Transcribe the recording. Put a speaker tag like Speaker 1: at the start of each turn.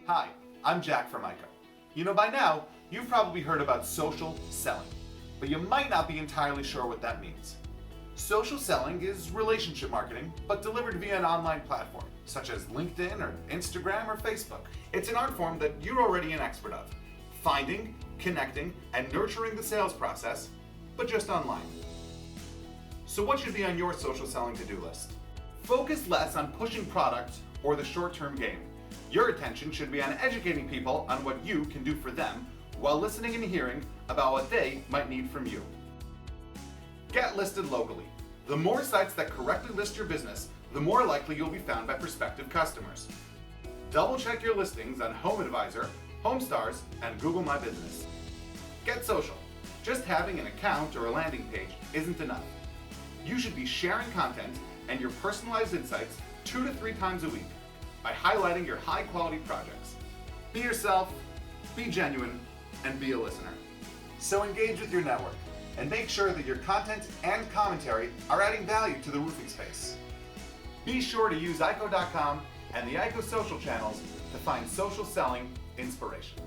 Speaker 1: Hi, I'm Jack from IKO. You know, by now, you've probably heard about social selling, but you might not be entirely sure what that means. Social selling is relationship marketing, but delivered via an online platform, such as LinkedIn or Instagram or Facebook. It's an art form that you're already an expert of, finding, connecting, and nurturing the sales process, but just online. So what should be on your social selling to-do list? Focus less on pushing product or the short-term gain. Your attention should be on educating people on what you can do for them while listening and hearing about what they might need from you. Get listed locally. The more sites that correctly list your business, the more likely you'll be found by prospective customers. Double check your listings on HomeAdvisor, HomeStars, and Google My Business. Get social. Just having an account or a landing page isn't enough. You should be sharing content and your personalized insights 2 to 3 times a week by highlighting your high-quality projects. Be yourself, be genuine, and be a listener. So engage with your network and make sure that your content and commentary are adding value to the roofing space. Be sure to use IKO.com and the IKO social channels to find social selling inspiration.